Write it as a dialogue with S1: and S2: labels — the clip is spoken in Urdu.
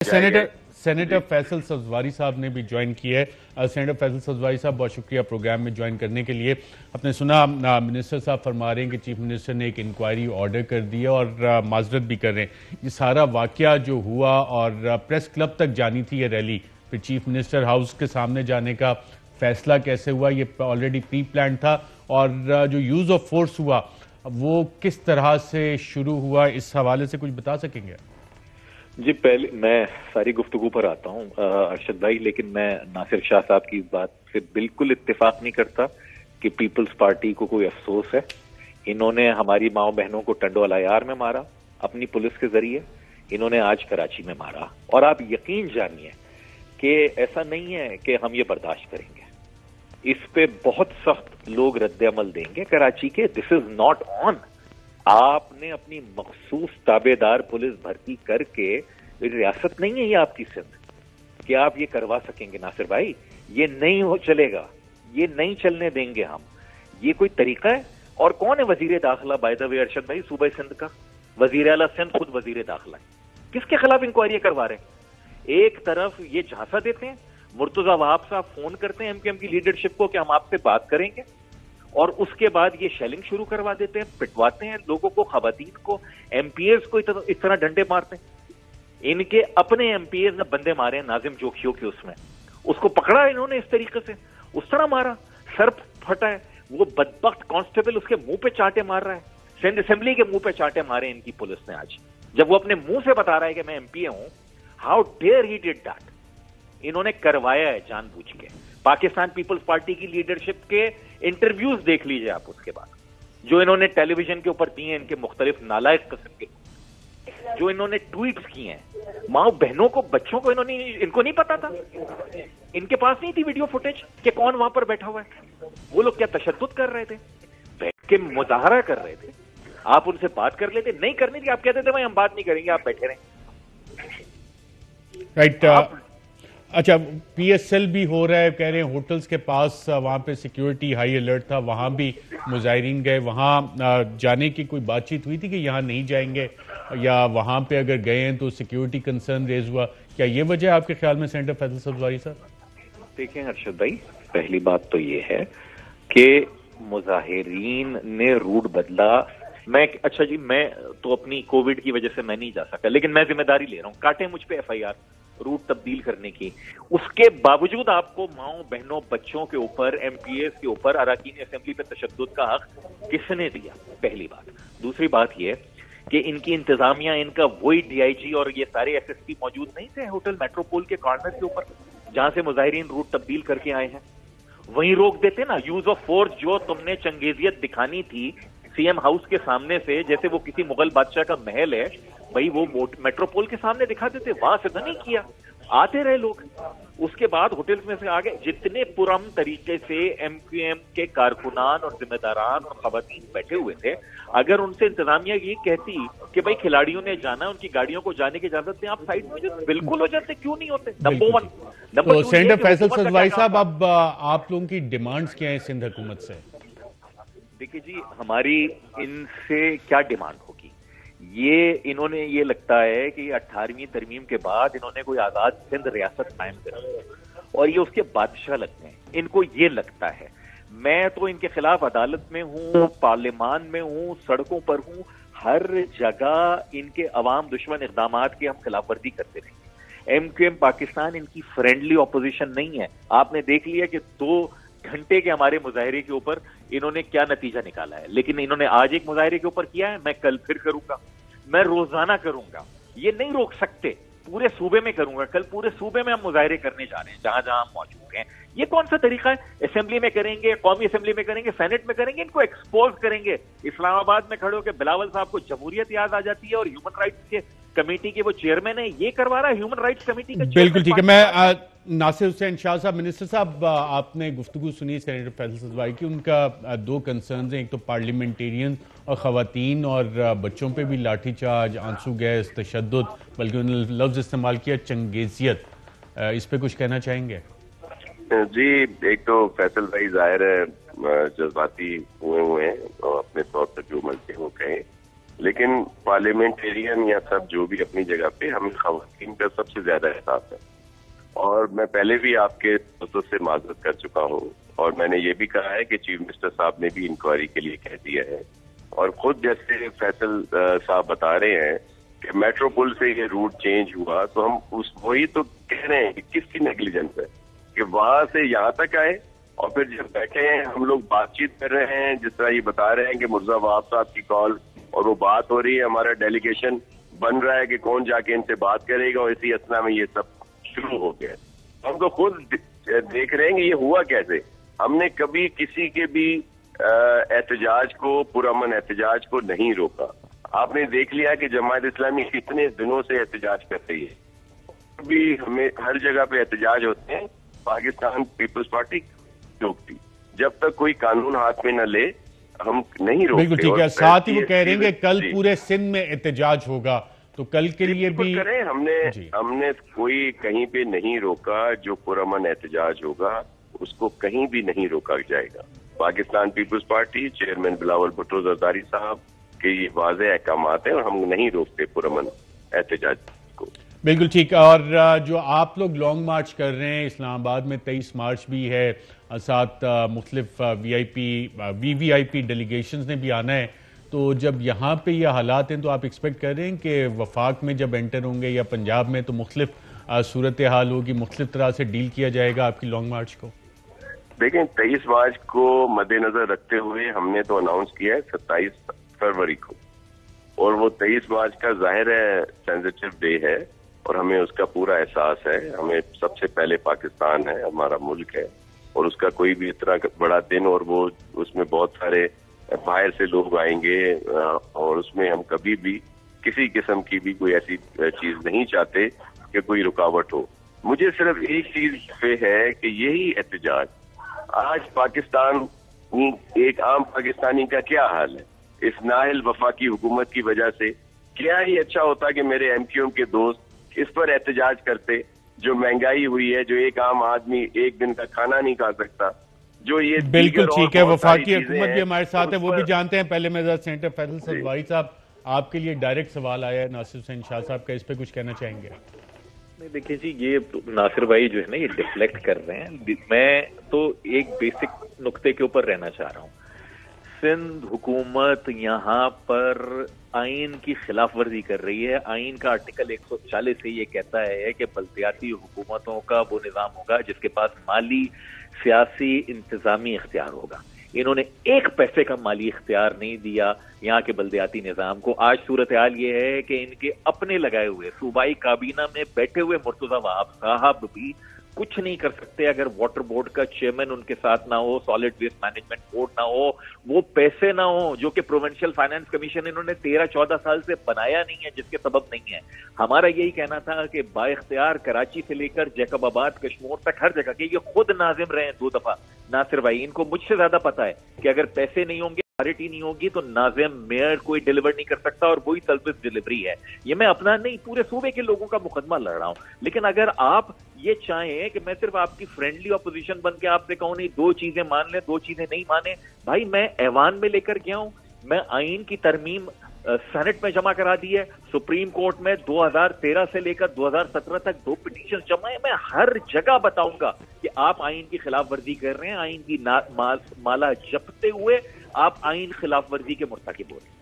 S1: سینیٹر فیصل سبزواری صاحب نے بھی جوائن کیا ہے۔ سینیٹر فیصل سبزواری صاحب بہت شکریہ پروگرام میں جوائن کرنے کے لیے۔ آپ نے سنا منسٹر صاحب فرما رہے ہیں کہ چیف منسٹر نے ایک انکوائری آرڈر کر دیا اور معذرت بھی کر رہے ہیں۔ یہ سارا واقعہ جو ہوا اور پریس کلب تک جانی تھی یہ ریلی، پھر چیف منسٹر ہاؤس کے سامنے جانے کا فیصلہ کیسے ہوا، یہ آلریڈی پری پلان تھا، اور جو یوز آف فورس ہوا وہ کس طرح سے شروع ہوا، اس حوالے سے کچھ بتا سکیں گے؟
S2: جی پہلے میں ساری گفتگو پر آتا ہوں ارشد بھائی، لیکن میں ناصر شاہ صاحب کی اس بات سے بالکل اتفاق نہیں کرتا کہ پیپلز پارٹی کو کوئی افسوس ہے۔ انہوں نے ہماری ماؤں بہنوں کو ٹنڈو العیار میں مارا اپنی پولیس کے ذریعے، انہوں نے آج کراچی میں مارا، اور آپ یقین جانیے کہ ایسا نہیں ہے کہ ہم یہ برداشت کریں گے، اس پہ بہت سخت لوگ رد عمل دیں گے کراچی کے۔ دس از ناٹ آن۔ آپ نے اپنی مخصوص تابع دار پولیس بھرتی کر کے، ریاست نہیں ہے یہ آپ کی سندھ کہ آپ یہ کروا سکیں گے ناصر بھائی، یہ نہیں چلے گا، یہ نہیں چلنے دیں گے ہم۔ یہ کوئی طریقہ ہے؟ اور کون ہے وزیر داخلہ بائی دا وے ارشد بھائی صوبہ سندھ کا؟ وزیر اعلیٰ سندھ خود وزیر داخلہ ہے، کس کے خلاف انکوائری کروا رہے ہیں؟ ایک طرف یہ جھانسا دیتے ہیں، مرتضی وہاب صاحب فون کرتے ہیں ایم کی لیڈرشپ کو کہ ہم آپ سے بات کریں گے، اور اس کے بعد یہ شیلنگ شروع کروا دیتے ہیں، پٹواتے ہیں لوگوں کو، خواتین کو، ایم پی ایز کو اس طرح ڈنڈے مارتے ہیں۔ ان کے اپنے ایم پی ایز نے بندے مارے ہیں ناظم جوکھیوں کے، اس میں اس کو پکڑا انہوں نے اس طریقے سے، اس طرح مارا، سر پھٹا ہے، وہ بدبخت کانسٹیبل اس کے منہ پہ چانٹے مار رہا ہے، سندھ اسمبلی کے منہ پہ چانٹے مارے ان کی پولیس نے آج، جب وہ اپنے منہ سے بتا رہا ہے کہ میں ایم پی اے ہوں۔ How dare he did that. انہوں نے کروایا ہے جان بوجھ کے۔ پاکستان پیپلز پارٹی کی لیڈرشپ کے انٹرویوز دیکھ لیجئے آپ، اس کے بعد جو انہوں نے ٹیلی ویژن کے اوپر دیے ہیں، ان کے مختلف نالائق قسم کے جو انہوں نے ٹویٹس کیے ہیں، ماں بہنوں کو، بچوں کو، ان کو نہیں پتا تھا، ان کے پاس نہیں تھی ویڈیو فوٹیج کہ کون وہاں پر بیٹھا ہوا ہے۔ وہ لوگ کیا تشدد کر رہے تھے؟ بیٹھ کے مظاہرہ کر رہے تھے، آپ ان سے بات کر لیتے، نہیں کرنی تھی، آپ کہتے تھے بھائی ہم بات نہیں کریں گے، آپ بیٹھے رہیں۔
S1: رائٹ۔ اچھا، پی ایس ایل بھی ہو رہا ہے، کہہ رہے ہیں ہوٹلز کے پاس وہاں پہ سیکیورٹی ہائی الرٹ تھا، وہاں بھی مظاہرین گئے، وہاں جانے کی کوئی بات چیت ہوئی تھی کہ یہاں نہیں جائیں گے، یا وہاں پہ اگر گئے ہیں تو سیکیورٹی کنسرن ریز ہوا؟ کیا یہ وجہ ہے آپ کے خیال میں سینیٹر فیصل سبزواری صاحب؟
S2: دیکھیں ارشد بھائی، پہلی بات تو یہ ہے کہ مظاہرین نے روٹ بدلا۔ اچھا جی، میں تو اپنی کووڈ کی وجہ سے میں نہیں جا سکا، لیکن میں ذمہ داری لے رہا ہوں، کاٹیں مجھ پہ ایف آئی آر روٹ تبدیل کرنے کی، اس کے باوجود آپ کو ماؤں بہنوں بچوں کے اوپر، ایم پی ایز کے اوپر، اراکین اسمبلی پہ تشدد کا حق کس نے دیا؟ پہلی بات۔ دوسری بات یہ کہ ان کی انتظامیہ، ان کا وہی ڈی آئی جی اور یہ سارے ایس ایس پی موجود نہیں تھے ہوٹل میٹروپول کے کارنر کے اوپر جہاں سے مظاہرین روٹ تبدیل کر کے آئے ہیں؟ وہیں روک دیتے نا۔ یوز آف فورس جو تم نے چنگیزیت دکھانی تھی سی ایم ہاؤس کے سامنے سے، جیسے وہ کسی مغل بادشاہ کا محل ہے، بھائی وہ میٹروپول کے سامنے دکھا دیتے، وہاں سے تو نہیں کیا، آتے رہے لوگ۔ اس کے بعد ہوٹلز میں سے آگے جتنے پرامن طریقے سے ایم کیو ایم کے کارکنان اور ذمہ داران اور خواتین بیٹھے ہوئے تھے، اگر ان سے انتظامیہ یہ کہتی کہ بھائی کھلاڑیوں نے جانا، ان کی گاڑیوں کو جانے کی اجازت دیں، آپ سائڈ میں بالکل ہو جاتے، کیوں نہیں ہوتے؟ نمبر 1۔
S1: تو سینیٹر فیصل سبزواری صاحب، اب آپ لوگوں کی ڈیمانڈز کیا ہیں سندھ حکومت سے؟
S2: دیکھیے جی، ہماری ان سے کیا ڈیمانڈ ہوگی؟ انہوں نے یہ لگتا ہے کہ 18ویں ترمیم کے بعد انہوں نے کوئی آزاد سندھ ریاست قائم کری اور یہ اس کے بادشاہ لگتے ہیں، ان کو یہ لگتا ہے۔ میں تو ان کے خلاف عدالت میں ہوں، پارلیمان میں ہوں، سڑکوں پر ہوں، ہر جگہ ان کے عوام دشمن اقدامات کی ہم خلاف ورزی کرتے رہیں گے۔ ایم کیو ایم پاکستان ان کی فرینڈلی اپوزیشن نہیں ہے۔ آپ نے دیکھ لیا کہ 2 گھنٹے کے ہمارے مظاہرے کے اوپر انہوں نے کیا نتیجہ نکالا ہے، لیکن انہوں نے آج ایک مظاہرے کے اوپر کیا ہے، میں کل پھر کروں گا، میں روزانہ کروں گا، یہ نہیں روک سکتے، پورے صوبے میں کروں گا، کل پورے صوبے میں ہم مظاہرے کرنے جا رہے ہیں جہاں جہاں ہم موجود ہیں۔ یہ کون سا طریقہ ہے؟ اسمبلی میں کریں گے، قومی اسمبلی میں کریں گے، سینٹ میں کریں گے، ان کو ایکسپوز کریں گے۔ اسلام آباد میں کھڑے ہو کے بلاول صاحب کو جمہوریت یاد آ جاتی ہے اور ہیومن رائٹس کے کمیٹی کے وہ چیئرمین ہے، یہ کروا رہا ہے ہیومن رائٹس کمیٹی کا۔
S1: بالکل ٹھیک ہے۔ میں ناصر حسین شاہ صاحب، منسٹر صاحب، آپ نے گفتگو سنی سینیٹر فیصل سبزواری کی، ان کا 2 کنسرنز ہیں، ایک تو پارلیمنٹیرین اور خواتین اور بچوں پہ بھی لاٹھی چارج، آنسو گیس، تشدد، بلکہ انہوں نے لفظ استعمال کیا چنگیزیت، اس پہ کچھ کہنا چاہیں گے؟
S3: جی، ایک تو فیصل بھائی ظاہر ہے جذباتی ہوئے ہیں اور اپنے طور پر جو منتے وہ کہیں، لیکن پارلیمنٹیرین یا سب جو بھی اپنی جگہ پہ ہمیں خواتین کا سب سے زیادہ احساس ہے. اور میں پہلے بھی آپ کے دوستوں سے معذرت کر چکا ہوں اور میں نے یہ بھی کہا ہے کہ چیف منسٹر صاحب نے بھی انکوائری کے لیے کہہ دیا ہے. اور خود جیسے فیصل صاحب بتا رہے ہیں کہ میٹرو پل سے یہ روٹ چینج ہوا تو ہم وہی تو کہہ رہے ہیں کہ کس کی نیگلیجنس ہے کہ وہاں سے یہاں تک آئے اور پھر جب بیٹھے ہیں ہم لوگ بات چیت کر رہے ہیں جس طرح یہ بتا رہے ہیں کہ مرزا وہاب صاحب کی کال اور وہ بات ہو رہی ہے, ہمارا ڈیلیگیشن بن رہا ہے کہ کون جا کے ان سے بات کرے گا اور اسی اسنا میں یہ سب شروع ہو گیا. ہم تو خود دیکھ رہے ہیں کہ یہ ہوا کیسے. ہم نے کبھی کسی کے بھی احتجاج کو, پرامن احتجاج کو نہیں روکا. آپ نے دیکھ لیا کہ جماعت اسلامی کتنے دنوں سے احتجاج کر رہی ہے, بھی ہمیں ہر جگہ پہ احتجاج ہوتے ہیں. پاکستان پیپلز پارٹی روکتی جب تک کوئی قانون ہاتھ میں نہ لے ہم نہیں روکتے.
S1: بالکل ٹھیک ہے. ساتھ ہی وہ کہہ رہے ہیں کہ کل پورے سندھ میں احتجاج ہوگا تو کل کے لیے بھی
S3: کریں. ہم نے کوئی کہیں پہ نہیں روکا. جو پرامن احتجاج ہوگا اس کو کہیں بھی نہیں روکا جائے گا. پاکستان پیپلز پارٹی چیئرمین بلاول بھٹو زرداری صاحب کے یہ واضح احکامات ہیں اور ہم نہیں روکتے پرامن احتجاج کو.
S1: بالکل ٹھیک. اور جو آپ لوگ لانگ مارچ کر رہے ہیں اسلام آباد میں 23 مارچ بھی ہے, ساتھ مختلف وی آئی پی ڈیلیگیشنز نے بھی آنا ہے, تو جب یہاں پہ یہ حالات ہیں تو آپ ایکسپیکٹ کر رہے ہیں کہ وفاق میں جب انٹر ہوں گے یا پنجاب میں تو مختلف صورتحال ہوگی, مختلف طرح سے ڈیل کیا جائے گا آپ کی لانگ مارچ کو؟
S3: دیکھیں 23 مارچ کو مد نظر رکھتے ہوئے ہم نے تو اناؤنس کیا ہے 27 فروری کو, اور وہ 23 مارچ کا ظاہر ہے سینسٹیو ڈے ہے اور ہمیں اس کا پورا احساس ہے. ہمیں سب سے پہلے پاکستان ہے, ہمارا ملک ہے, اور اس کا کوئی بھی اتنا بڑا دن اور وہ اس میں بہت سارے باہر سے لوگ آئیں گے اور اس میں ہم کبھی بھی کسی قسم کی بھی کوئی ایسی چیز نہیں چاہتے کہ کوئی رکاوٹ ہو. مجھے صرف ایک چیز پہ ہے کہ یہی احتجاج آج پاکستان ایک عام پاکستانی کا کیا حال ہے اس نااہل وفاقی حکومت کی وجہ سے. کیا ہی اچھا ہوتا کہ میرے ایم کیو ایم کے دوست اس پر احتجاج کرتے. جو مہنگائی ہوئی ہے, جو ایک عام آدمی ایک دن کا کھانا نہیں کھا سکتا, جو یہ
S1: بالکل ٹھیک ہے. وفاقی حکومت بھی ہمارے ساتھ ہے, وہ بھی جانتے ہیں. پہلے میں سینیٹر فیصل سدوائی صاحب آپ کے لیے ڈائریکٹ سوال آیا ہے ناصر حسین شاہ صاحب کا, اس پہ کچھ کہنا چاہیں گے؟
S2: دیکھیں جی, یہ ناصر بھائی جو ہے نا یہ ڈیفلیکٹ کر رہے ہیں. میں تو ایک بیسک نقطے کے اوپر رہنا چاہ رہا ہوں. سندھ حکومت یہاں پر آئین کی خلاف ورزی کر رہی ہے. آئین کا آرٹیکل 140 سے یہ کہتا ہے کہ بلدیاتی حکومتوں کا وہ نظام ہوگا جس کے پاس مالی, سیاسی, انتظامی اختیار ہوگا. انہوں نے ایک پیسے کا مالی اختیار نہیں دیا یہاں کے بلدیاتی نظام کو. آج صورتحال یہ ہے کہ ان کے اپنے لگائے ہوئے صوبائی کابینہ میں بیٹھے ہوئے مرتضی وہاب صاحب بھی کچھ نہیں کر سکتے اگر واٹر بورڈ کا چیئرمین ان کے ساتھ نہ ہو, سالڈ ویسٹ مینجمنٹ بورڈ نہ ہو, وہ پیسے نہ ہو جو کہ پروونشل فائنانس کمیشن انہوں نے 13-14 سال سے بنایا نہیں ہے, جس کے سبب نہیں ہے. ہمارا یہی کہنا تھا کہ با اختیار کراچی سے لے کر جیکب آباد, کشمور تک ہر جگہ کے یہ خود ناظم رہے ہیں 2 دفعہ. ناصر بھائی ان کو مجھ سے زیادہ پتا ہے کہ اگر پیسے نہیں ہوں گے, اتھارٹی نہیں ہوگی تو ناظم میئر کوئی ڈیلیور نہیں کر سکتا, اور وہی سروس ڈیلیوری ہے. یہ میں اپنا نہیں پورے صوبے کے لوگوں کا مقدمہ لڑ رہا ہوں. لیکن اگر آپ یہ چاہیں کہ میں صرف آپ کی فرینڈلی اپوزیشن بن کے آپ سے کہوں نہیں 2 چیزیں مان لیں 2 چیزیں نہیں مانے, بھائی میں ایوان میں لے کر گیا ہوں, میں آئین کی ترمیم سینٹ میں جمع کرا دی ہے, سپریم کورٹ میں 2013 سے لے کر 2017 تک 2 پٹیشن جمع ہیں. میں ہر جگہ بتاؤں گا کہ آپ آئین کی خلاف ورزی کر رہے ہیں. آئین کی مالا جپتے ہوئے آپ آئین خلاف ورزی کے مرتکب ہو رہے ہیں.